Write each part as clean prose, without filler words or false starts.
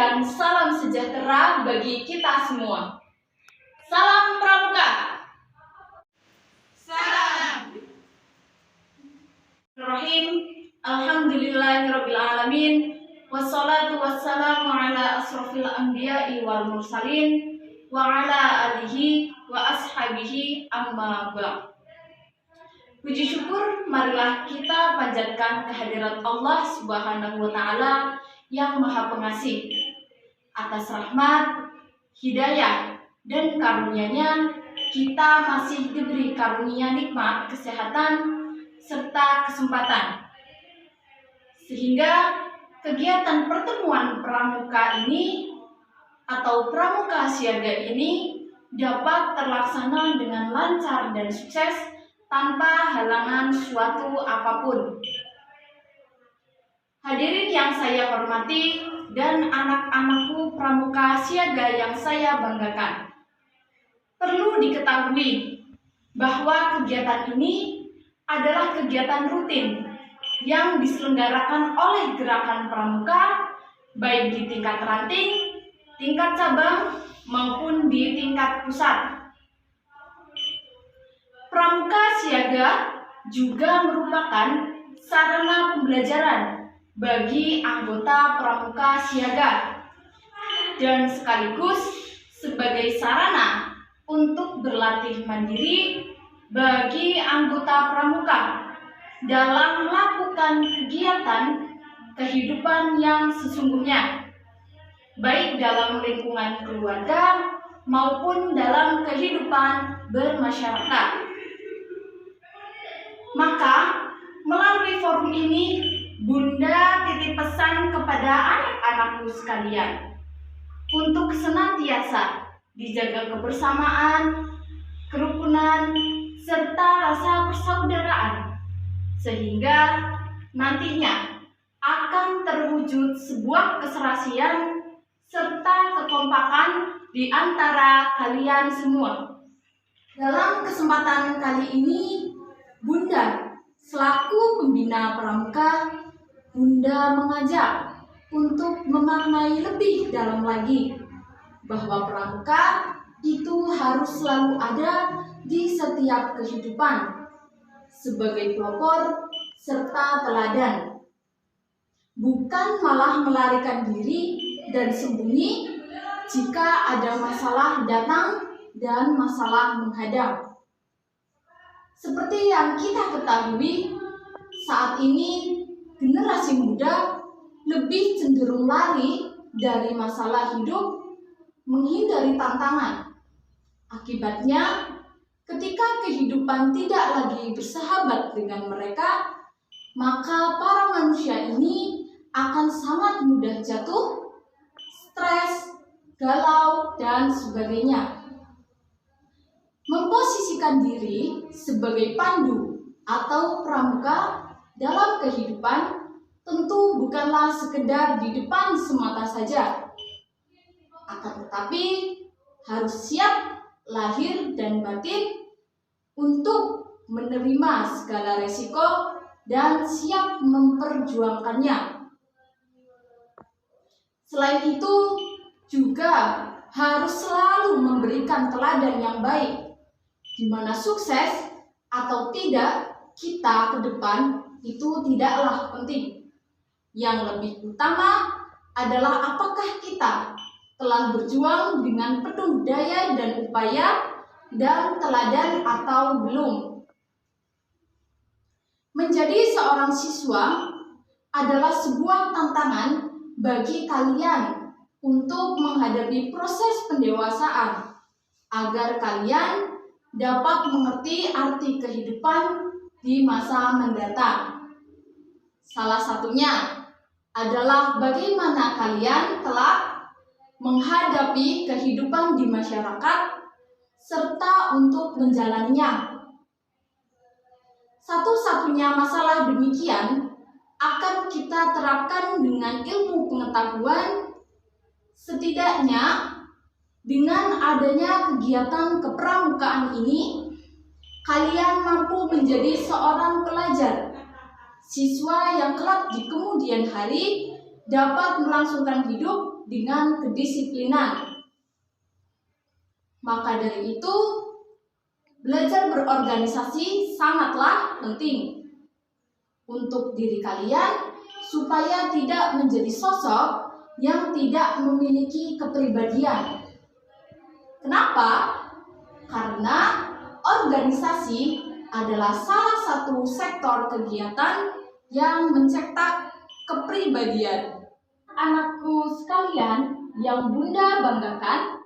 dan salam sejahtera bagi kita semua. Salam Pramuka. Salam. Bismillahirrahmanirrahim. Alhamdulillahirabbil alamin. Wassalatu wassalamu ala asrofil anbiya'i wal mursalin wa ala alihi wa ashabihi amma ba'd. Puji syukur marilah kita panjatkan kehadirat Allah Subhanahu wa taala yang Maha Pengasih atas rahmat, hidayah, dan karunia-Nya kita masih diberi karunia nikmat kesehatan serta kesempatan, sehingga kegiatan pertemuan pramuka ini atau pramuka siaga ini dapat terlaksana dengan lancar dan sukses tanpa halangan suatu apapun. Hadirin yang saya hormati dan anak-anakku pramuka siaga yang saya banggakan, perlu diketahui bahwa kegiatan ini adalah kegiatan rutin yang diselenggarakan oleh Gerakan Pramuka baik di tingkat ranting, tingkat cabang, maupun di tingkat pusat. Pramuka siaga juga merupakan sarana pembelajaran bagi anggota pramuka siaga dan sekaligus sebagai sarana untuk berlatih mandiri bagi anggota pramuka dalam melakukan kegiatan kehidupan yang sesungguhnya, baik dalam lingkungan keluarga maupun dalam kehidupan bermasyarakat. Maka, melalui forum ini, Bunda titip pesan kepada anak-anakku sekalian untuk senantiasa dijaga kebersamaan, kerukunan, serta rasa persaudaraan, sehingga nantinya akan terwujud sebuah keserasian serta kekompakan di antara kalian semua. Dalam kesempatan kali ini, Bunda, selaku pembina pramuka, Bunda mengajak untuk memaknai lebih dalam lagi bahwa pramuka itu harus selalu ada di setiap kehidupan sebagai pelopor serta teladan, bukan malah melarikan diri dan sembunyi jika ada masalah datang dan masalah menghadang. Seperti yang kita ketahui, saat ini generasi muda lebih cenderung lari dari masalah hidup, menghindari tantangan. Akibatnya, ketika kehidupan tidak lagi bersahabat dengan mereka, maka para manusia ini akan sangat mudah jatuh, stres, galau, dan sebagainya. Memposisikan diri sebagai pandu atau pramuka dalam kehidupan tentu bukanlah sekedar di depan semata saja, akan tetapi harus siap lahir dan batin untuk menerima segala resiko dan siap memperjuangkannya. Selain itu, juga harus selalu memberikan teladan yang baik, di mana sukses atau tidak kita ke depan itu tidaklah penting. Yang lebih utama adalah apakah kita telah berjuang dengan penuh daya dan upaya dan teladan atau belum. Menjadi seorang siswa adalah sebuah tantangan bagi kalian untuk menghadapi proses pendewasaan agar kalian dapat mengerti arti kehidupan di masa mendatang. Salah satunya adalah bagaimana kalian telah menghadapi kehidupan di masyarakat serta untuk menjalaninya. Satu-satunya masalah demikian akan kita terapkan dengan ilmu pengetahuan, setidaknya dengan adanya kegiatan kepramukaan ini, kalian mampu menjadi seorang pelajar, siswa yang kelak di kemudian hari dapat melangsungkan hidup dengan kedisiplinan. Maka dari itu, belajar berorganisasi sangatlah penting untuk diri kalian supaya tidak menjadi sosok yang tidak memiliki kepribadian. Kenapa? Karena organisasi adalah salah satu sektor kegiatan yang mencetak kepribadian. Anakku sekalian yang Bunda banggakan,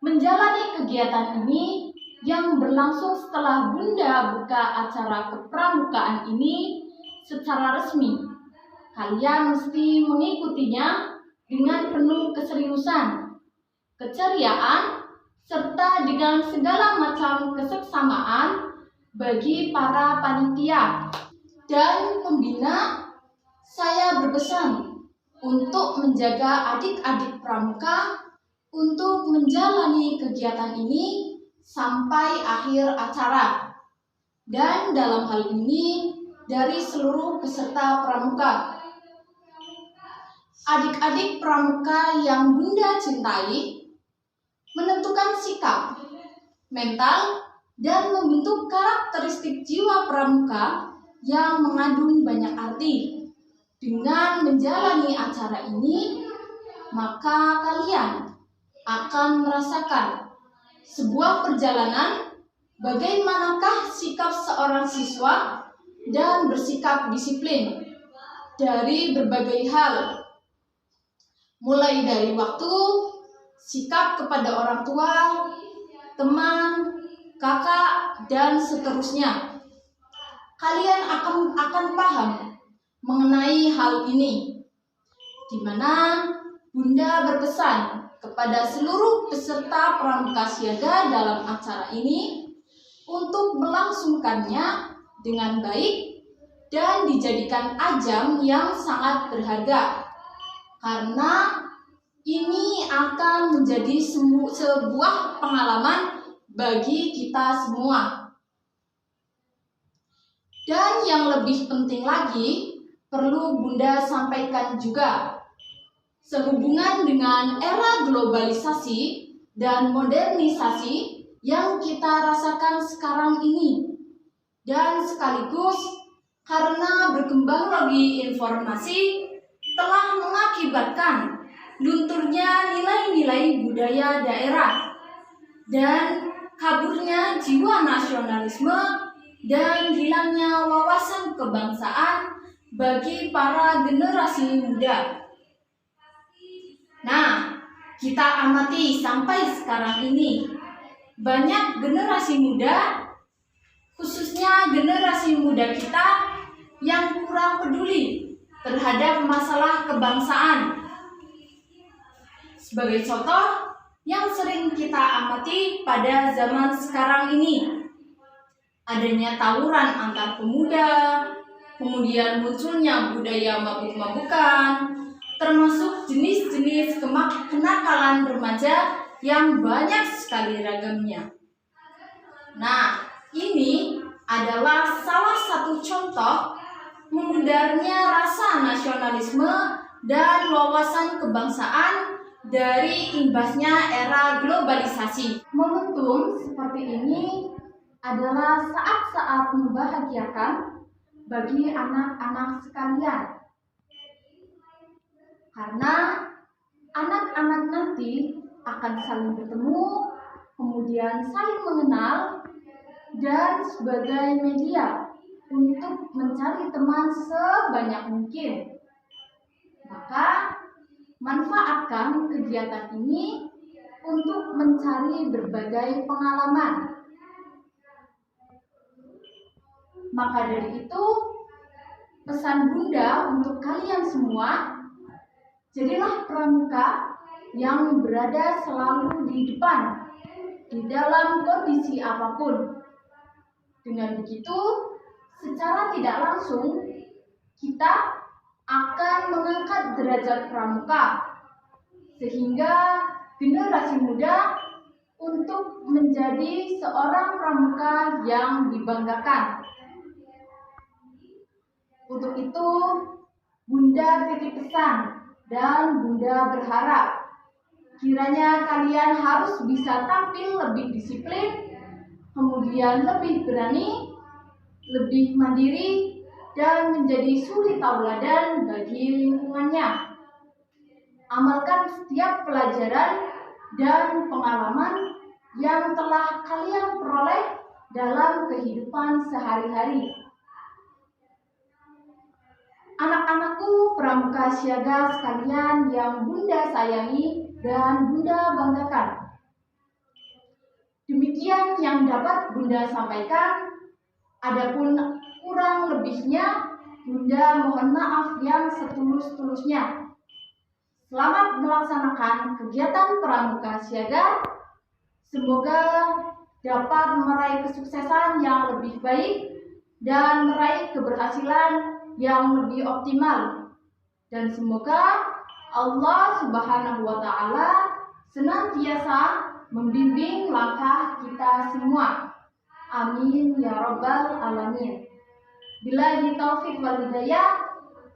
menjalani kegiatan ini yang berlangsung setelah Bunda buka acara kepramukaan ini secara resmi. Kalian mesti mengikutinya dengan penuh keseriusan, keceriaan, serta dengan segala macam keseksamaan bagi para panitia dan pembina. Saya berpesan untuk menjaga adik-adik pramuka untuk menjalani kegiatan ini sampai akhir acara, dan dalam hal ini dari seluruh peserta pramuka. Adik-adik pramuka yang Bunda cintai, menentukan sikap, mental, dan membentuk karakteristik jiwa pramuka yang mengandung banyak arti. Dengan menjalani acara ini, maka kalian akan merasakan sebuah perjalanan bagaimanakah sikap seorang siswa dan bersikap disiplin dari berbagai hal, mulai dari waktu, sikap kepada orang tua, teman, kakak, dan seterusnya. Kalian akan paham mengenai hal ini, di mana Bunda berpesan kepada seluruh peserta pramuka siaga dalam acara ini untuk melangsungkannya dengan baik dan dijadikan ajang yang sangat berharga, karena ini akan menjadi sebuah pengalaman bagi kita semua. Dan yang lebih penting lagi, perlu Bunda sampaikan juga, sehubungan dengan era globalisasi dan modernisasi yang kita rasakan sekarang ini, dan sekaligus karena berkembang lagi informasi telah mengakibatkan lunturnya nilai-nilai budaya daerah dan kaburnya jiwa nasionalisme dan hilangnya wawasan kebangsaan bagi para generasi muda. Nah, kita amati sampai sekarang ini, banyak generasi muda, khususnya generasi muda kita, yang kurang peduli terhadap masalah kebangsaan. Sebagai contoh yang sering kita amati pada zaman sekarang ini, adanya tawuran antar pemuda, kemudian munculnya budaya mabuk-mabukan, termasuk jenis-jenis kenakalan remaja yang banyak sekali ragamnya. Nah, ini adalah salah satu contoh memudarnya rasa nasionalisme dan wawasan kebangsaan dari imbasnya era globalisasi. Momentum seperti ini adalah saat-saat membahagiakan bagi anak-anak sekalian, karena anak-anak nanti akan saling bertemu, kemudian saling mengenal, dan sebagai media untuk mencari teman sebanyak mungkin. Maka manfaatkan kegiatan ini untuk mencari berbagai pengalaman. Maka dari itu, pesan Bunda untuk kalian semua, jadilah pramuka yang berada selalu di depan, di dalam kondisi apapun. Dengan begitu, secara tidak langsung, kita akan mengangkat derajat pramuka, sehingga generasi muda untuk menjadi seorang pramuka yang dibanggakan. Untuk itu, Bunda titip pesan Dan Bunda berharap kiranya kalian harus bisa tampil lebih disiplin, kemudian lebih berani, lebih mandiri, dan menjadi suri tauladan bagi lingkungannya. Amalkan setiap pelajaran dan pengalaman yang telah kalian peroleh dalam kehidupan sehari-hari. Anak-anakku pramuka siaga sekalian yang Bunda sayangi dan Bunda banggakan. Demikian yang dapat Bunda sampaikan. Adapun kurang lebihnya, Bunda mohon maaf yang setulus-tulusnya. Selamat melaksanakan kegiatan pramuka siaga. Semoga dapat meraih kesuksesan yang lebih baik dan meraih keberhasilan yang lebih optimal. Dan semoga Allah Subhanahu wa Ta'ala senantiasa membimbing langkah kita semua. Amin ya Rabbal Alamin. Billahi taufik wal hidayah.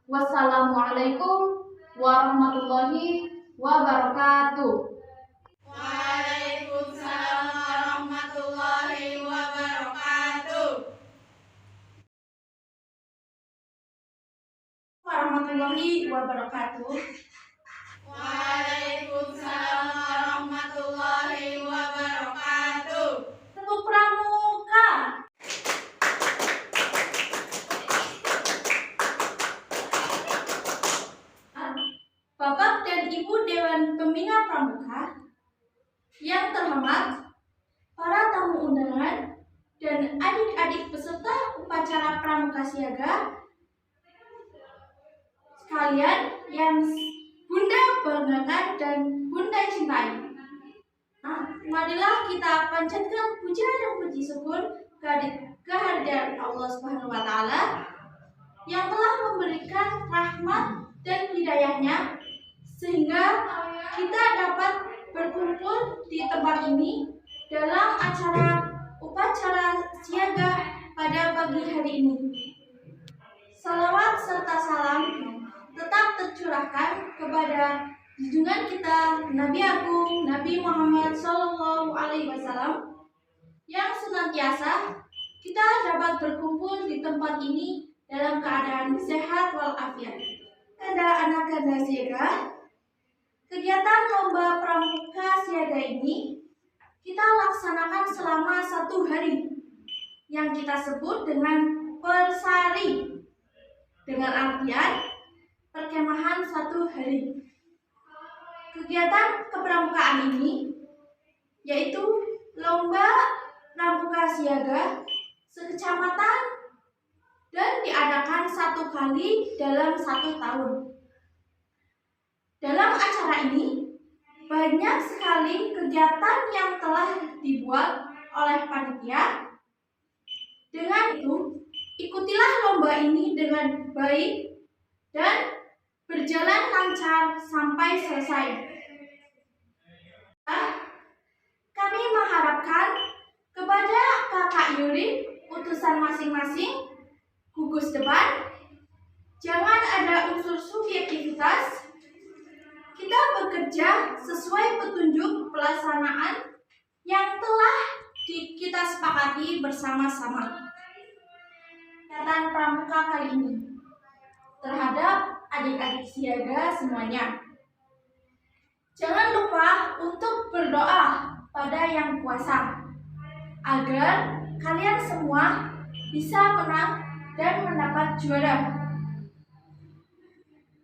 Wassalamualaikum warahmatullahi wabarakatuh. Waalaikumsalam warahmatullahi wabarakatuh. Warahmatullahi wabarakatuh. Waalaikumsalam warahmatullahi wabarakatuh. Tepuk pramuka. Bapak dan Ibu Dewan Pembina Pramuka yang terhormat, para tamu undangan dan adik-adik peserta upacara pramuka siaga sekalian yang Bunda banggakan dan Bunda cintai. Marilah kita panjatkan puja dan puji syukur kehadiran Allah Subhanahu wa Ta'ala yang telah memberikan rahmat dan hidayahnya sehingga kita dapat berkumpul di tempat ini dalam upacara siaga pada pagi hari ini. Salawat serta salam tetap tercurahkan kepada junjungan kita Nabi Agung Nabi Muhammad SAW yang senantiasa kita dapat berkumpul di tempat ini dalam keadaan sehat walafiat. Kanda anak kanda siaga, kegiatan lomba pramuka siaga ini kita laksanakan selama 1 hari yang kita sebut dengan persari, dengan artian perkemahan 1 hari. Kegiatan kepramukaan ini yaitu lomba pramuka siaga sekecamatan dan diadakan 1 kali dalam 1 tahun. Dalam acara ini banyak sekali kegiatan yang telah dibuat oleh panitia. Dengan itu, ikutilah lomba ini dengan baik dan berjalan lancar sampai selesai. Kami mengharapkan kepada Kakak Yuri, utusan masing-masing gugus depan, jangan ada unsur subjektivitas. Kita bekerja sesuai petunjuk pelaksanaan yang telah kita sepakati bersama-sama. Kegiatan pramuka kali ini terhadap adik-adik siaga semuanya. Jangan lupa untuk berdoa pada Yang Kuasa agar kalian semua bisa menang dan mendapat juara.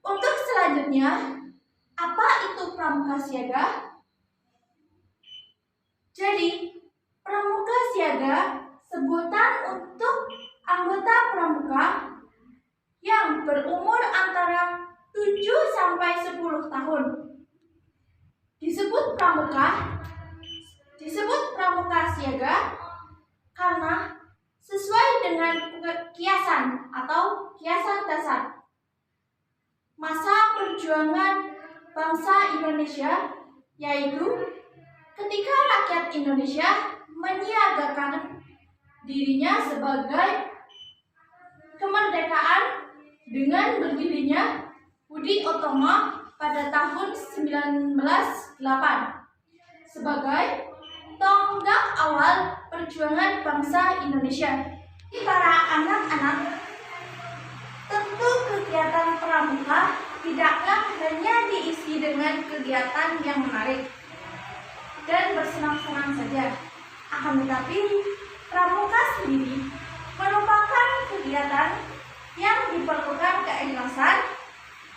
Untuk selanjutnya, apa itu pramuka siaga? Jadi, pramuka siaga sebutan untuk anggota pramuka yang berumur antara 7 sampai 10 tahun. Disebut pramuka siaga karena sesuai dengan kiasan atau kiasan dasar masa perjuangan bangsa Indonesia, yaitu ketika rakyat Indonesia menyiagakan dirinya sebagai kemerdekaan dengan berdirinya Budi Utomo pada tahun 1908 sebagai tonggak awal perjuangan bangsa Indonesia. Para anak-anak, tentu kegiatan pramuka tidaklah hanya diisi dengan kegiatan yang menarik dan bersenang-senang saja. Akan tetapi, pramuka sendiri merupakan kegiatan yang diperlukan keikhlasan,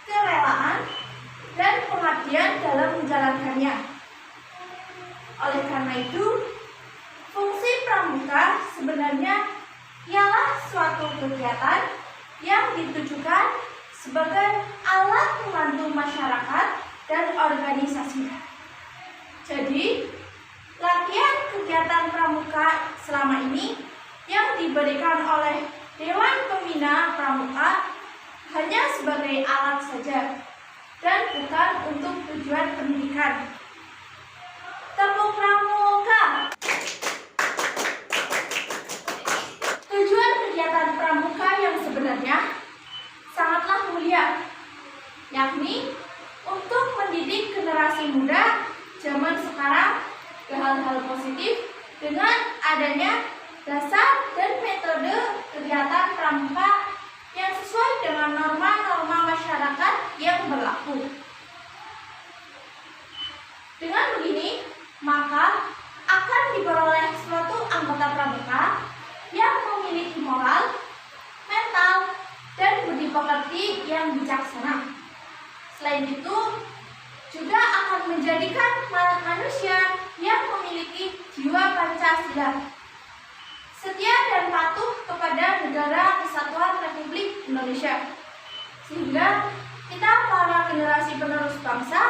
kerelaan, dan pengabdian dalam menjalankannya. Oleh karena itu, fungsi pramuka sebenarnya ialah suatu kegiatan yang ditujukan sebagai alat membantu masyarakat dan organisasi. Jadi, latihan kegiatan pramuka selama ini yang diberikan oleh Dewan Pembina Pramuka hanya sebagai alat saja dan bukan untuk tujuan pendidikan. Tepuk pramuka. Tujuan kegiatan pramuka yang sebenarnya sangatlah mulia, yakni untuk mendidik generasi muda zaman sekarang ke hal-hal positif dengan adanya dasar dan metode kegiatan pramuka yang sesuai dengan norma-norma masyarakat yang berlaku. Dengan begini, maka akan diperoleh suatu anggota pramuka yang memiliki moral, mental, dan budi pekerti yang bijaksana. Selain itu, juga akan menjadikan manusia yang memiliki jiwa Pancasila, setia dan patuh kepada Negara Kesatuan Republik Indonesia, sehingga kita para generasi penerus bangsa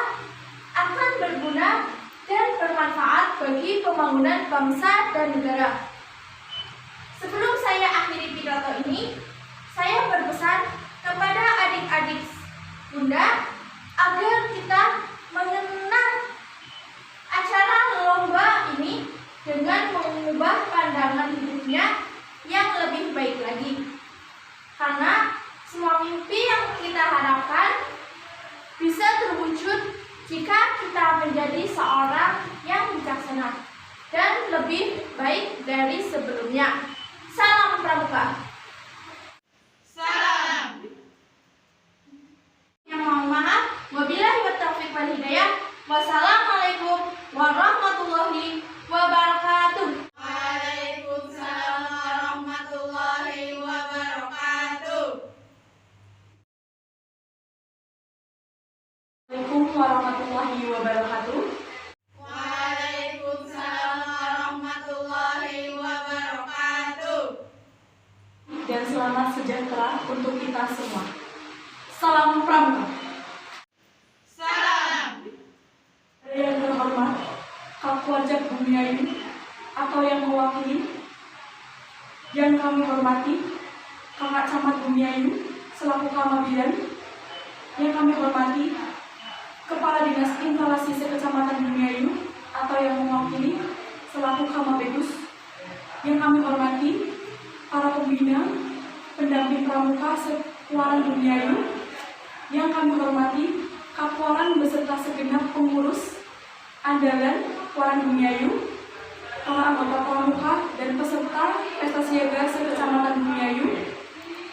akan berguna dan bermanfaat bagi pembangunan bangsa dan negara. Sebelum saya akhiri pidato ini, saya berpesan kepada adik-adik Bunda agar kita mengenal acara lomba ini dengan mengubah pandangan hidupnya yang lebih baik lagi. Karena semua mimpi yang kita harapkan bisa terwujud jika kita menjadi seorang yang bijaksana dan lebih baik dari sebelumnya. Salam pramuka. Salam. Yang mohon maaf, wabillahi wa taufiq wal hidayah. Wassalamualaikum warahmatullahi wabarakatuh. Waalaikumsalam warahmatullahi wabarakatuh. Assalamualaikum warahmatullahi wabarakatuh. Waalaikumsalam warahmatullahi wabarakatuh. Dan selamat sejahtera untuk kita semua. Salam pramuka. Salam. Yang terhormat, Kak Wajak Bumiayu atau yang mewakili, yang kami hormati Kakak Camat Bumiayu selaku Kamabidan, yang kami hormati Kepala Dinas Instalasi Sekecamatan Bumiayu atau yang mewakili selaku Kamabegus, yang kami hormati para pembina, pendamping pramuka Sekuaran Bumiayu, yang kami hormati Kapwaran beserta segenap pengurus andalan Kuaran Bumiayu, para anggota pramuka dan peserta pesta siaga sekecamatan Bumiayu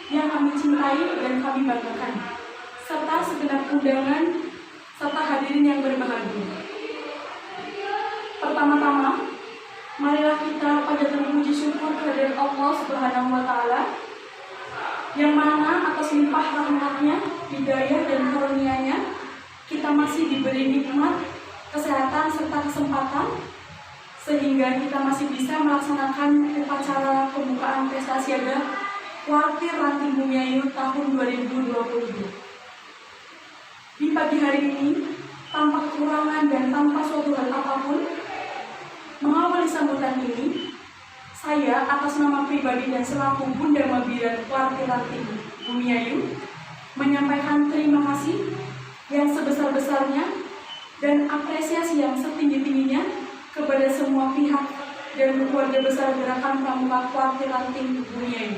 yang kami cintai dan kami banggakan, serta segenap undangan serta hadirin yang berbahagia. Pertama-tama, marilah kita panjatkan puji syukur kehadirat Allah Subhanahu wa Ta'ala, yang mana atas limpah rahmatnya, hidayah dan karunia-Nya kita masih diberi nikmat, kesehatan serta kesempatan sehingga kita masih bisa melaksanakan upacara pembukaan pesta siaga Kuartir Ranting Bumiayu tahun 2022. Di pagi hari ini, tanpa kekurangan dan tanpa suatu hal apapun, mengawali sambutan ini, saya atas nama pribadi dan selaku Bunda Mabiran Kuartir Ranting Bumiayu menyampaikan terima kasih yang sebesar-besarnya dan apresiasi yang setinggi-tingginya kepada semua pihak dan keluarga besar Gerakan Pramuka Kuartir Ranting Bumiayu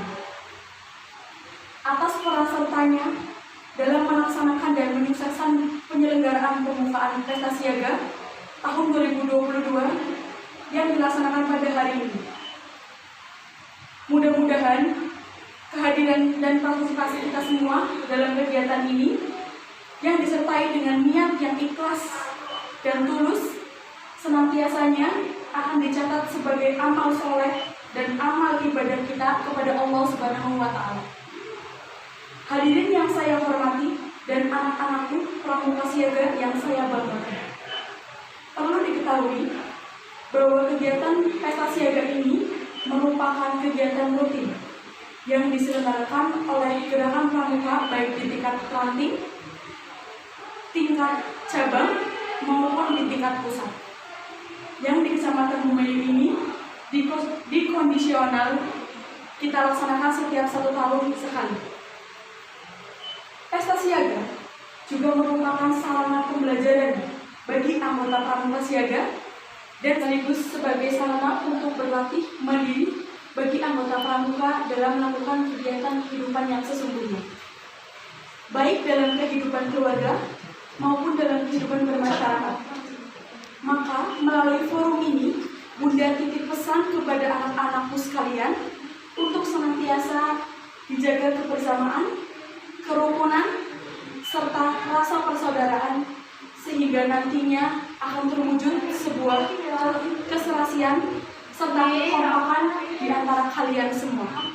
atas peran sertanya dalam melaksanakan dan menyukseskan penyelenggaraan pembukaan pesta siaga tahun 2022 yang dilaksanakan pada hari ini. Mudah-mudahan kehadiran dan partisipasi kita semua dalam kegiatan ini yang disertai dengan niat yang ikhlas dan tulus senantiasanya akan dicatat sebagai amal soleh dan amal ibadah kita kepada Allah Subhanahu wa Ta'ala. Hadirin yang saya hormati dan anak-anakku pramuka siaga yang saya banggakan. Perlu diketahui bahwa kegiatan pesta siaga ini merupakan kegiatan rutin yang diselenggarakan oleh Gerakan Pramuka baik di tingkat ranting, tingkat cabang maupun di tingkat pusat. Yang di Kecamatan Bumayu ini dikondisional kita laksanakan setiap 1 tahun sekali. Pesta siaga juga merupakan sarana pembelajaran bagi anggota pramuka siaga dan sekaligus sebagai sarana untuk berlatih mandiri bagi anggota pramuka dalam melakukan kegiatan kehidupan yang sesungguhnya, baik dalam kehidupan keluarga maupun dalam kehidupan bermasyarakat. Maka melalui forum ini, Bunda titip pesan kepada anak-anakku sekalian untuk senantiasa dijaga kebersamaan, kerukunan, serta rasa persaudaraan sehingga nantinya akan terwujud sebuah keserasian serta kekompakan di antara kalian semua.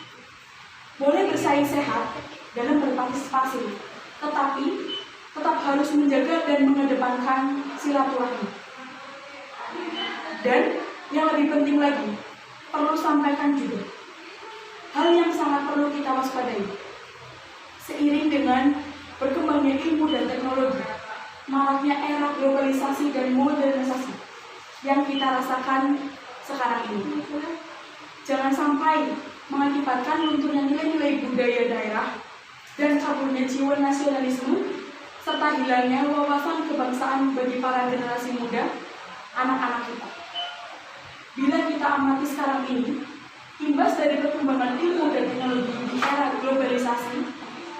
Boleh bersaing sehat dalam berpartisipasi, tetapi tetap harus menjaga dan mengedepankan silaturahmi. Dan yang lebih penting lagi, perlu sampaikan juga hal yang sangat perlu kita waspadai. Seiring dengan berkembangnya ilmu dan teknologi, maraknya era globalisasi dan modernisasi yang kita rasakan sekarang ini, jangan sampai mengakibatkan lunturnya nilai-nilai budaya daerah dan kaburnya jiwa nasionalisme serta hilangnya wawasan kebangsaan bagi para generasi muda, anak-anak kita. Bila kita amati sekarang ini, imbas dari perkembangan ilmu dan teknologi di era globalisasi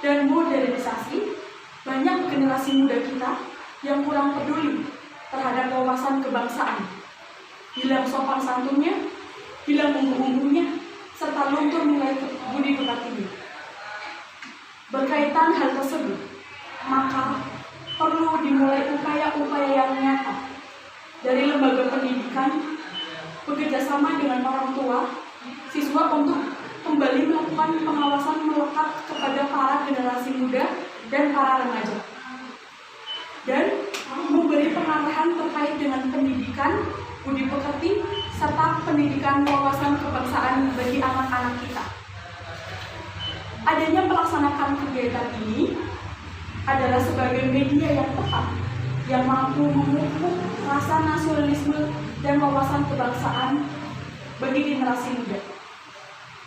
dan modernisasi, banyak generasi muda kita yang kurang peduli terhadap wawasan kebangsaan. Hilang sopan santunnya, hilang bumbu-bumbunya, serta luntur nilai budi pekerti. Berkaitan hal tersebut, maka perlu dimulai upaya-upaya yang nyata dari lembaga pendidikan, bekerjasama dengan orang tua, siswa untuk kembali melakukan pengawasan melekat kepada para generasi muda dan para remaja, dan memberi pengarahan terkait dengan pendidikan budi pekerti serta pendidikan wawasan kebangsaan bagi anak-anak kita. Adanya melaksanakan kegiatan ini adalah sebagai media yang tepat yang mampu memupuk rasa nasionalisme dan wawasan kebangsaan bagi generasi muda.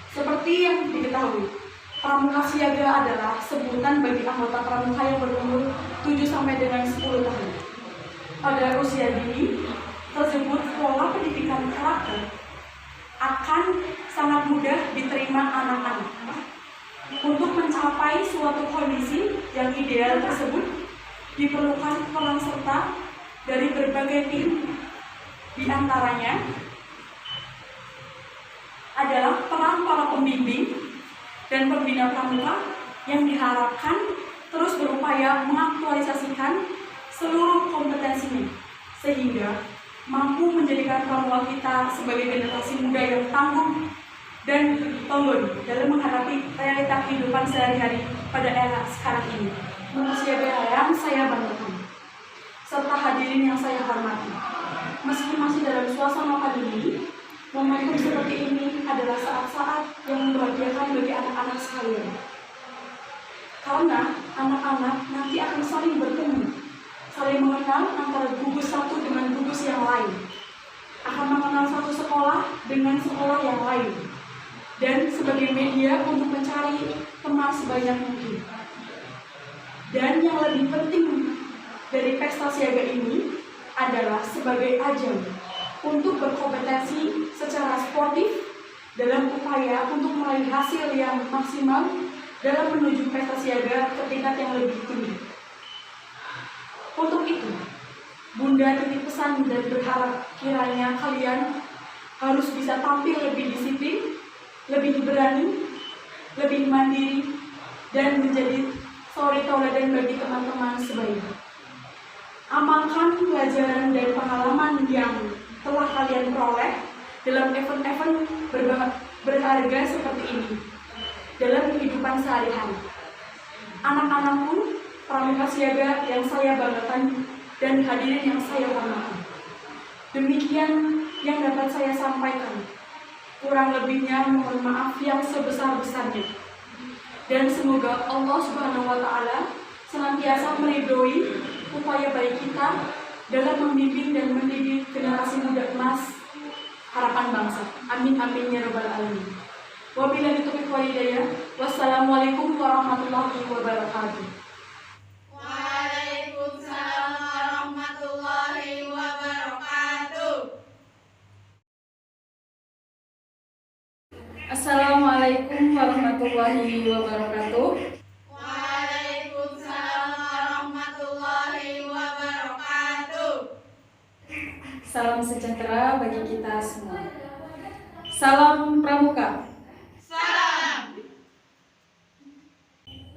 Seperti yang diketahui, pramuka siaga adalah sebutan bagi anggota pramuka yang berumur 7 sampai dengan 10 tahun. Pada usia dini tersebut, pola pendidikan karakter akan sangat mudah diterima anak-anak. Untuk mencapai suatu kondisi yang ideal tersebut, diperlukan peran serta dari berbagai tim. Di antaranya adalah peran para pembimbing dan pembina pramuka yang diharapkan terus berupaya mengaktualisasikan seluruh kompetensinya sehingga mampu menjadikan pramuka kita sebagai generasi muda yang tangguh dan tangguh dalam menghadapi realita kehidupan sehari-hari pada era sekarang ini. Manusia yang saya banggakan serta hadirin yang saya hormati, meski masih dalam suasana pandemi, momentum seperti ini adalah saat-saat yang membahagiakan bagi anak-anak sekalian. Karena anak-anak nanti akan saling bertemu, saling mengenal antara gugus satu dengan gugus yang lain, akan mengenal satu sekolah dengan sekolah yang lain, dan sebagai media untuk mencari teman sebanyak mungkin. Dan yang lebih penting dari pesta siaga ini adalah sebagai ajang untuk berkompetensi secara sportif dalam upaya untuk meraih hasil yang maksimal dalam menuju pesta siaga ke tingkat yang lebih tinggi. Untuk itu, Bunda titip pesan dan berharap kiranya kalian harus bisa tampil lebih disiplin, lebih berani, lebih mandiri, dan menjadi suri tauladan bagi teman-teman sebaya. Amalkan pelajaran dan pengalaman yang telah kalian peroleh dalam event-event berharga seperti ini dalam kehidupan sehari-hari. Anak-anakku, pramuka siaga yang saya banggakan dan hadirin yang saya hormati. Demikian yang dapat saya sampaikan. Kurang lebihnya mohon maaf yang sebesar-besarnya. Dan semoga Allah Subhanahu wa Ta'ala senantiasa meridhoi upaya baik kita dalam membimbing dan mendidik generasi muda emas harapan bangsa. Amin amin ya rabbal alamin. Wabillahi taufiq wal hidayah. Wassalamualaikum warahmatullahi wabarakatuh. Waalaikumsalam warahmatullahi wabarakatuh. Assalamualaikum warahmatullahi wabarakatuh. Waalaikumsalam warahmatullahi wabarakatuh. Salam sejahtera bagi kita semua. Salam Pramuka. Salam.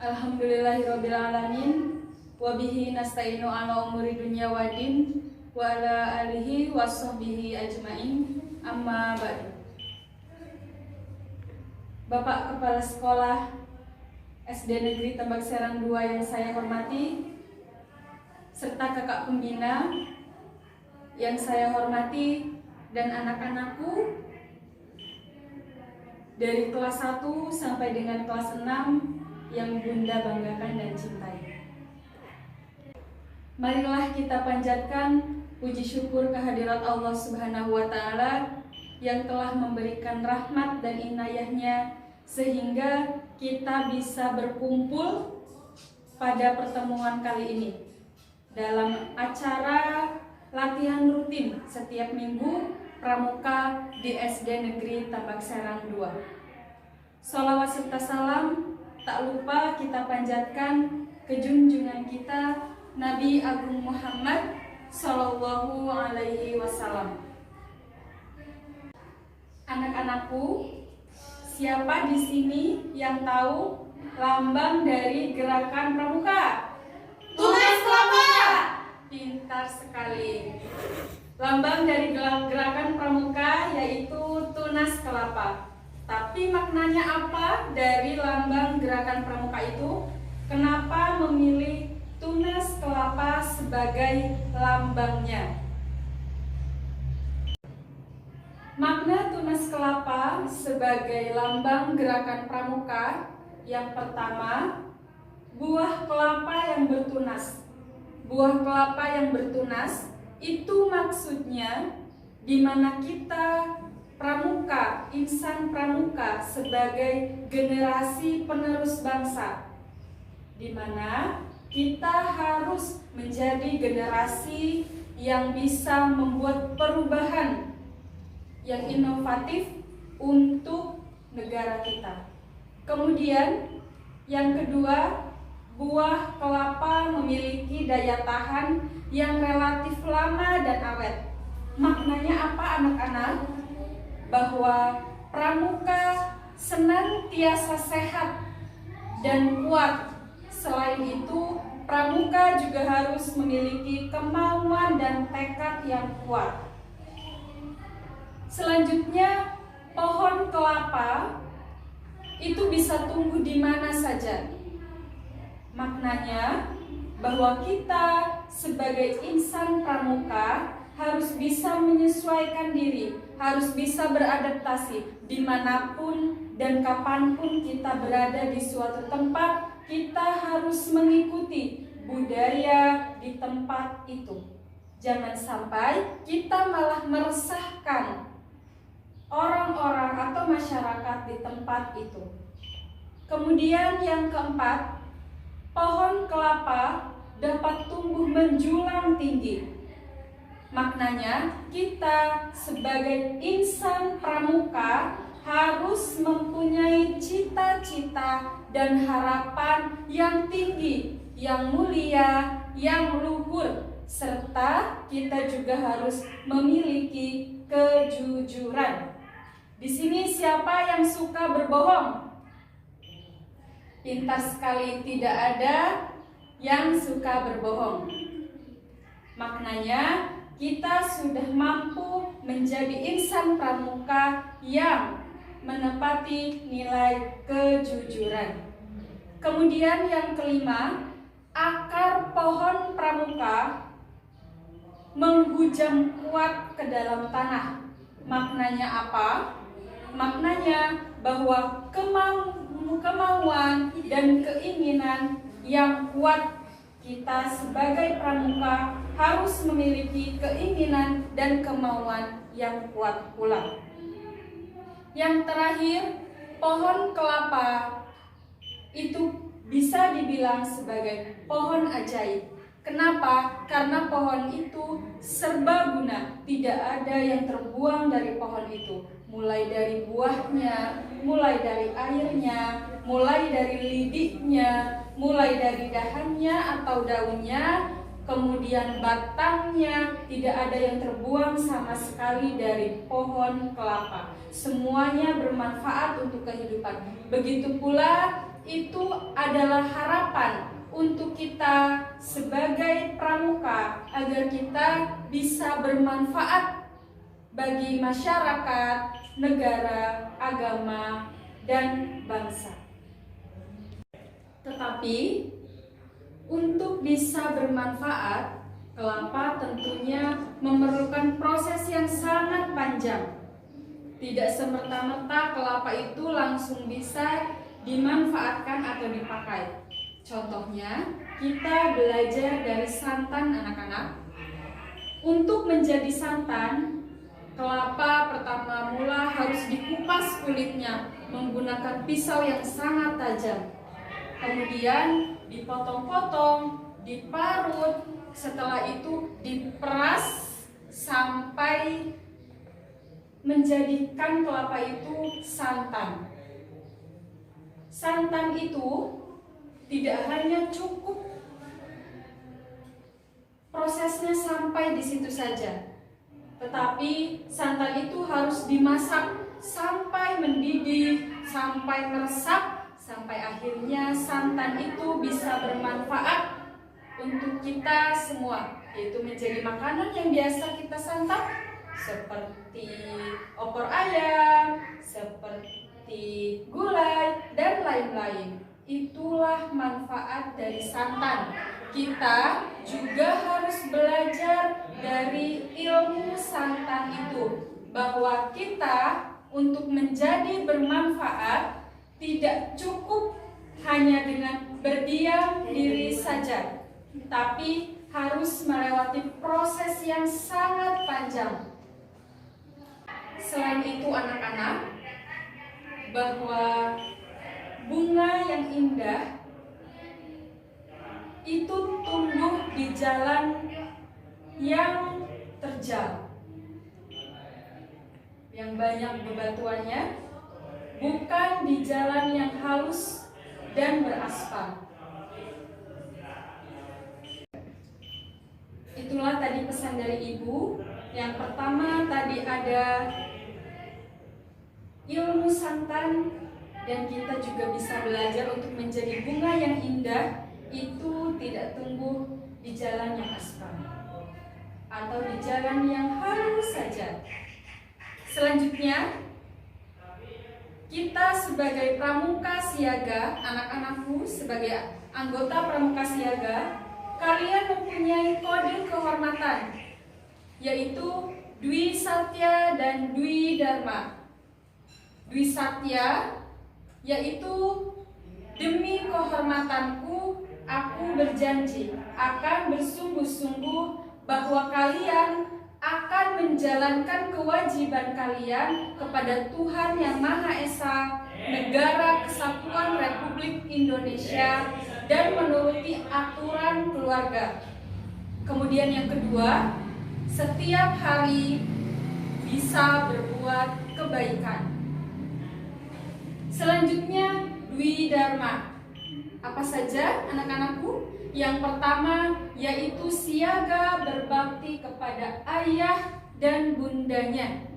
Alhamdulillahirrabbilalamin. Wabihi nasta'inu ala umuri dunya wadin. Wa ala alihi wa sahbihi ajma'in. Amma ba'du. Bapak Kepala Sekolah SD Negeri Tambak Serang 2 yang saya hormati, serta kakak pembina yang saya hormati, dan anak-anakku dari kelas 1 sampai dengan kelas 6 yang Bunda banggakan dan cintai. Marilah kita panjatkan puji syukur kehadirat Allah Subhanahu wa Ta'ala yang telah memberikan rahmat dan inayahnya sehingga kita bisa berkumpul pada pertemuan kali ini dalam acara latihan rutin setiap minggu pramuka di SD Negeri Tambak Serang 2. Sholawat serta salam tak lupa kita panjatkan ke junjungan kita Nabi Agung Muhammad Sallallahu Alaihi Wasallam. Anak-anakku, siapa di sini yang tahu lambang dari gerakan pramuka? Tunas kelapa. Pintar sekali. Lambang dari gerakan pramuka yaitu tunas kelapa. Tapi maknanya apa dari lambang gerakan pramuka itu? Kenapa memilih tunas kelapa sebagai lambangnya? Makna tunas kelapa sebagai lambang gerakan pramuka yang pertama, buah kelapa yang bertunas. Buah kelapa yang bertunas itu maksudnya di mana kita pramuka, insan pramuka sebagai generasi penerus bangsa, di mana kita harus menjadi generasi yang bisa membuat perubahan yang inovatif untuk negara kita. Kemudian yang kedua, buah kelapa memiliki daya tahan yang relatif lama dan awet. Maknanya apa anak-anak? Bahwa pramuka senantiasa sehat dan kuat. Selain itu, pramuka juga harus memiliki kemauan dan tekad yang kuat. Selanjutnya, pohon kelapa itu bisa tumbuh di mana saja. Maknanya bahwa kita sebagai insan pramuka harus bisa menyesuaikan diri, harus bisa beradaptasi dimanapun dan kapanpun kita berada di suatu tempat. Kita harus mengikuti budaya di tempat itu. Jangan sampai kita malah meresahkan orang-orang atau masyarakat di tempat itu. Kemudian yang keempat, pohon kelapa dapat tumbuh menjulang tinggi. Maknanya kita sebagai insan pramuka harus mempunyai cita-cita dan harapan yang tinggi yang mulia, yang luhur, serta kita juga harus memiliki kejujuran. Di sini siapa yang suka berbohong? Pintas sekali, tidak ada yang suka berbohong. Maknanya kita sudah mampu menjadi insan pramuka yang menepati nilai kejujuran. Kemudian yang kelima, akar pohon pramuka menghujam kuat ke dalam tanah. Maknanya apa? Maknanya bahwa kemauan dan keinginan yang kuat, kita sebagai pramuka harus memiliki keinginan dan kemauan yang kuat pula. Yang terakhir, pohon kelapa itu bisa dibilang sebagai pohon ajaib. Kenapa? Karena pohon itu serbaguna, tidak ada yang terbuang dari pohon itu. Mulai dari buahnya, mulai dari airnya, mulai dari lidiknya, mulai dari dahannya atau daunnya, kemudian batangnya, tidak ada yang terbuang sama sekali dari pohon kelapa. Semuanya bermanfaat untuk kehidupan. Begitu pula itu adalah harapan untuk kita sebagai pramuka agar kita bisa bermanfaat bagi masyarakat, negara, agama, dan bangsa. Tetapi untuk bisa bermanfaat, kelapa tentunya memerlukan proses yang sangat panjang. Tidak semerta-merta kelapa itu langsung bisa dimanfaatkan atau dipakai. Contohnya, kita belajar dari santan anak-anak. Untuk menjadi santan, kelapa pertama mula harus dikupas kulitnya menggunakan pisau yang sangat tajam. Kemudian dipotong-potong, diparut, setelah itu diperas sampai menjadikan kelapa itu santan. Santan itu tidak hanya cukup prosesnya sampai di situ saja, tetapi santan itu harus dimasak sampai mendidih, sampai meresap, sampai akhirnya santan itu bisa bermanfaat untuk kita semua, yaitu menjadi makanan yang biasa kita santap seperti opor ayam, seperti gulai, dan lain-lain. Itulah manfaat dari santan. Kita juga harus belajar dari ilmu santan itu, bahwa kita untuk menjadi bermanfaat tidak cukup hanya dengan berdiam diri saja, tapi harus melewati proses yang sangat panjang. Selain itu anak-anak, bahwa bunga yang indah itu tumbuh di jalan yang terjal, yang banyak bebatuannya, bukan di jalan yang halus dan beraspal. Itulah tadi pesan dari Ibu. Yang pertama tadi ada ilmu santan, dan kita juga bisa belajar untuk menjadi bunga yang indah itu tidak tumbuh di jalan yang aspal atau di jalan yang halus saja. Selanjutnya, kita sebagai pramuka siaga, anak-anakku sebagai anggota pramuka siaga, kalian mempunyai kode kehormatan, yaitu Dwi Satya dan Dwi Dharma. Dwi Satya yaitu demi kehormatanku, aku berjanji akan bersungguh-sungguh bahwa kalian akan menjalankan kewajiban kalian kepada Tuhan Yang Maha Esa, Negara Kesatuan Republik Indonesia, dan menuruti aturan keluarga. Kemudian yang kedua, setiap hari bisa berbuat kebaikan. Selanjutnya, Dwi Dharma. Apa saja anak-anakku? Yang pertama yaitu siaga berbakti kepada ayah dan bundanya.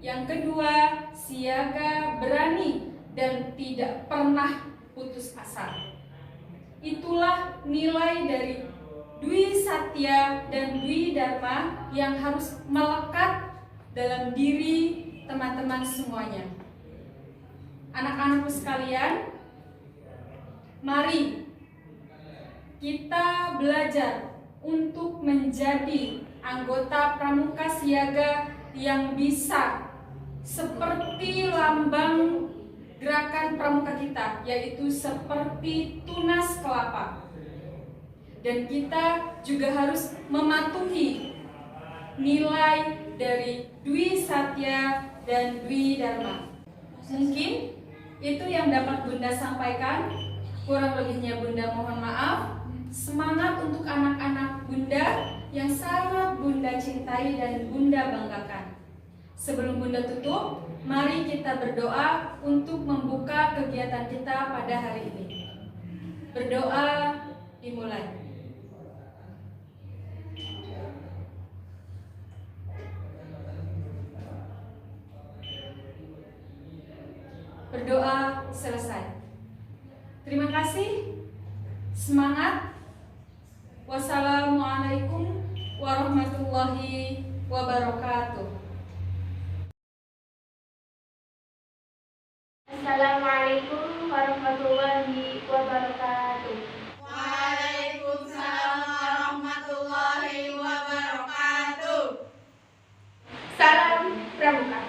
Yang kedua, siaga berani dan tidak pernah putus asa. Itulah nilai dari Dwi Satya dan Dwi Dharma yang harus melekat dalam diri teman-teman semuanya. Anak-anakku sekalian, mari kita belajar untuk menjadi anggota pramuka siaga yang bisa seperti lambang gerakan pramuka kita, yaitu seperti tunas kelapa. Dan kita juga harus mematuhi nilai dari Dwi Satya dan Dwi Dharma. Mungkin itu yang dapat Bunda sampaikan. Kurang lebihnya Bunda mohon maaf. Semangat untuk anak-anak Bunda yang sangat Bunda cintai dan Bunda banggakan. Sebelum Bunda tutup, mari kita berdoa untuk membuka kegiatan kita pada hari ini. Berdoa dimulai. Berdoa selesai. Terima kasih. Semangat. Wassalamualaikum warahmatullahi wabarakatuh. Assalamualaikum warahmatullahi wabarakatuh. Waalaikumsalam warahmatullahi wabarakatuh. Salam Pramuka.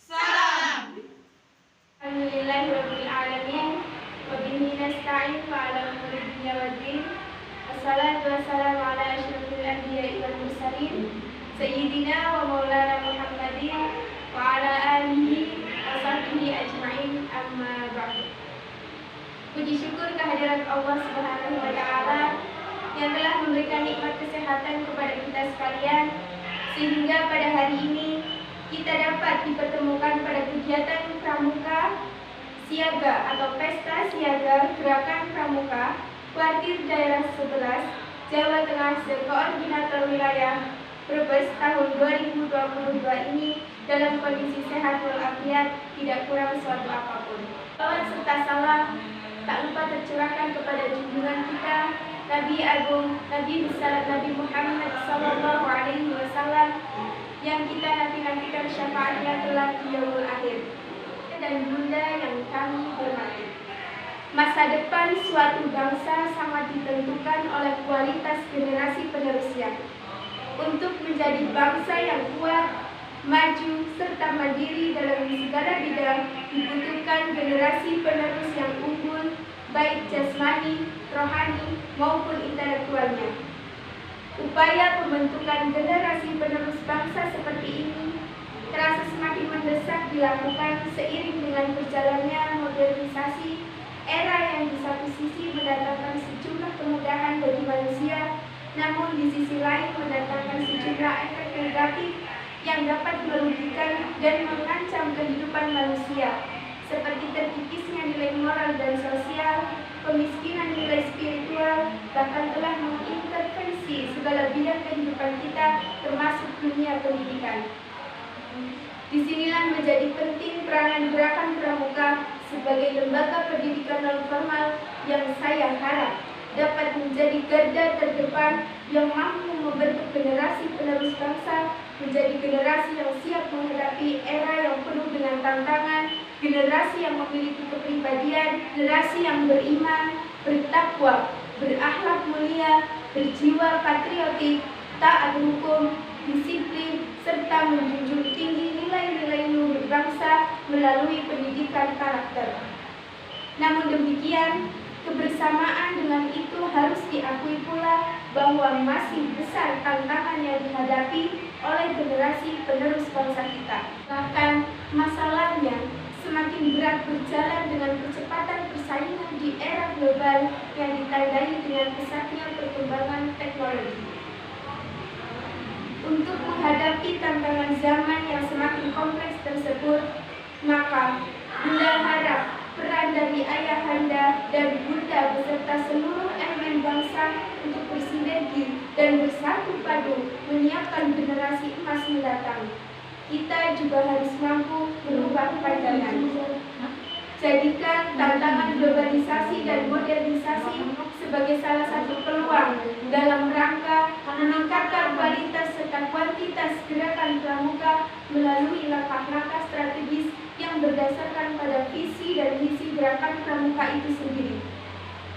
Salam. Alhamdulillahirabbil alamin wa bihi nasta'in wa ala umuri dunya waddin. Wassalatu wassalamu ala asyrofil anbiya'i wal mursalin sayyidina wa maulana Muhammadin wa ala alihi wa sahbihi ajma'in, amma ba'du. Puji syukur kehadirat Allah Subhanahu wa taala yang telah memberikan nikmat kesehatan kepada kita sekalian, sehingga pada hari ini kita dapat dipertemukan pada kegiatan Pramuka Siaga atau Pesta Siaga Gerakan Pramuka Kuartir Daerah 11 Jawa Tengah Koordinator Wilayah Brebes tahun 2022 ini dalam kondisi sehat walafiat, tidak kurang suatu apapun. Salawat serta salam tak lupa tercurahkan kepada junjungan kita Nabi Agung, Nabi besar Nabi Muhammad SAW yang kita nanti-nantikan syafaatnya kelak di yaumul akhir. Dan Bunda yang kami hormati, masa depan suatu bangsa sangat ditentukan oleh kualitas generasi penerusnya. Untuk menjadi bangsa yang kuat, maju, serta mandiri dalam segala bidang, dibutuhkan generasi penerus yang unggul, baik jasmani, rohani, maupun intelektualnya. Upaya pembentukan generasi penerus bangsa seperti ini terasa semakin mendesak dilakukan seiring dengan berjalannya modernisasi era yang di satu sisi mendatangkan sejumlah kemudahan bagi manusia, namun di sisi lain mendatangkan sejumlah efek negatif yang dapat merugikan dan mengancam kehidupan manusia, seperti terkikisnya nilai moral dan sosial, kemiskinan nilai spiritual, bahkan telah mengintervensi segala bidang kehidupan kita, termasuk dunia pendidikan. Disinilah menjadi penting peranan Gerakan Pramuka sebagai lembaga pendidikan non-formal yang saya harap dapat menjadi garda terdepan yang mampu membentuk generasi penerus bangsa, menjadi generasi yang siap menghadapi era yang penuh dengan tantangan, generasi yang memiliki kepribadian, generasi yang beriman, bertakwa, berakhlak mulia, berjiwa patriotik, taat hukum, disiplin, serta menjunjung tinggi nilai-nilai luhur bangsa melalui pendidikan karakter. Namun demikian, kebersamaan dengan itu harus diakui pula bahwa masih besar tantangan yang dihadapi oleh generasi penerus bangsa kita. Bahkan masalahnya semakin berat berjalan dengan kecepatan persaingan di era global yang ditandai dengan pesatnya perkembangan teknologi. Untuk menghadapi tantangan zaman yang semakin kompleks tersebut, maka Bunda harap peran dari ayahanda dan bunda beserta seluruh elemen bangsa untuk bersinergi dan bersatu padu menyiapkan generasi emas mendatang. Kita juga harus mampu merubah pandangan. Jadikan tantangan globalisasi dan modernisasi sebagai salah satu peluang dalam rangka meningkatkan kualitas serta kuantitas gerakan pramuka melalui langkah-langkah strategis yang berdasarkan pada visi dan misi gerakan pramuka itu sendiri.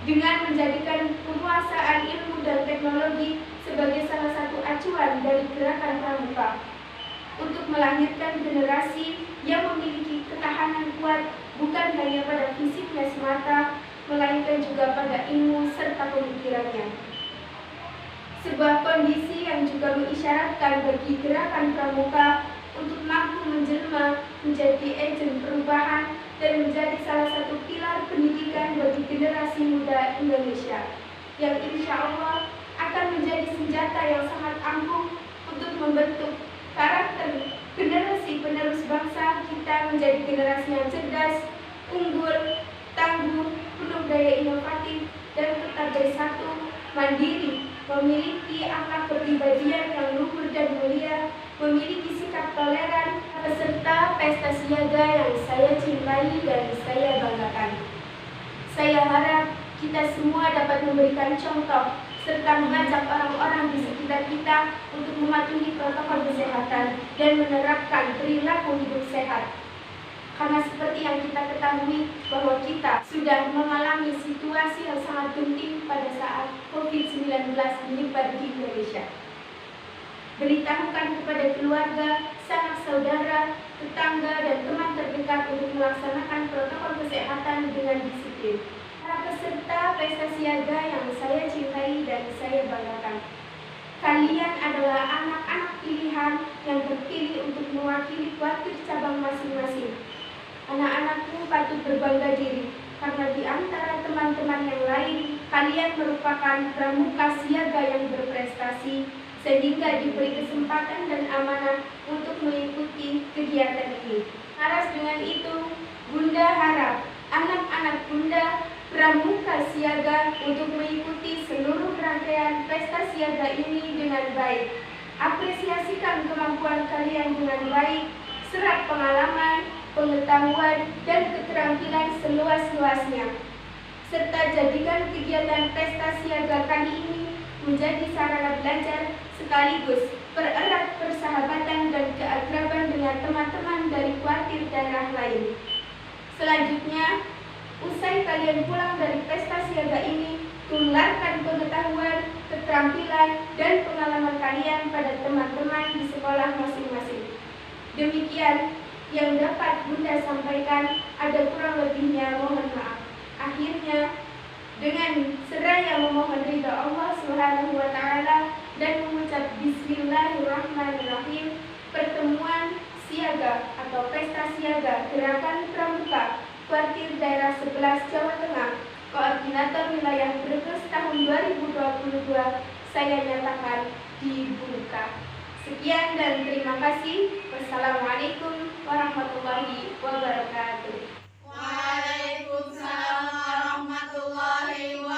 Dengan menjadikan penguasaan ilmu dan teknologi sebagai salah satu acuan dari gerakan pramuka untuk melahirkan generasi yang memiliki ketahanan kuat bukan hanya pada fisiknya semata, melainkan juga pada ilmu serta pemikirannya. Sebuah kondisi yang juga mengisyaratkan bagi gerakan pramuka untuk mampu menjelma menjadi agen perubahan dan menjadi salah satu pilar pendidikan bagi generasi muda Indonesia, yang insya Allah akan menjadi senjata yang sangat ampuh untuk membentuk karakter generasi penerus bangsa kita menjadi generasi yang cerdas, unggul, tangguh, penuh daya inovatif, dan tetap bersatu, mandiri, memiliki akhlak kepribadian yang luhur dan mulia, memiliki sikap toleran, peserta pesta siaga yang saya cintai dan saya banggakan. Saya harap kita semua dapat memberikan contoh serta mengajak orang-orang di sekitar kita untuk mematuhi protokol kesehatan dan menerapkan perilaku hidup sehat. Karena seperti yang kita ketahui bahwa kita sudah mengalami situasi yang sangat genting pada saat COVID-19 menyebar di Indonesia. Beritahukan kepada keluarga, sanak saudara, tetangga, dan teman terdekat untuk melaksanakan protokol kesehatan dengan disiplin. Para peserta pesta siaga yang saya cintai dan saya banggakan, kalian adalah anak-anak pilihan yang terpilih untuk mewakili kuartir cabang masing-masing. Anak-anakku patut berbangga diri karena di antara teman-teman yang lain, kalian merupakan pramuka siaga yang berprestasi sehingga diberi kesempatan dan amanah untuk mengikuti kegiatan ini. Laras dengan itu, Bunda harap anak-anak Bunda pramuka siaga untuk mengikuti seluruh rangkaian pesta siaga ini dengan baik. Apresiasikan kemampuan kalian dengan baik, serap pengalaman, pengetahuan, dan keterampilan seluas-luasnya. Serta jadikan kegiatan pesta siaga kali ini menjadi sarana belajar sekaligus pererat persahabatan dan keakraban dengan teman-teman dari kuartir daerah lain. Selanjutnya, usai kalian pulang dari pesta siaga ini, tularkan pengetahuan, keterampilan, dan pengalaman kalian pada teman-teman di sekolah masing-masing. Demikian yang dapat Bunda sampaikan, ada kurang lebihnya mohon maaf. Akhirnya, dengan seraya memohon ridha Allah Subhanahu wa Ta'ala dan mengucap Bismillahirrahmanirrahim, pertemuan siaga atau pesta siaga Gerakan Pramuka Kuartir Daerah 11 Jawa Tengah, Koordinator Wilayah Brebes tahun 2022, saya nyatakan dibuka. Sekian dan terima kasih. Wassalamualaikum warahmatullahi wabarakatuh. Waalaikumsalam warahmatullahi wabarakatuh.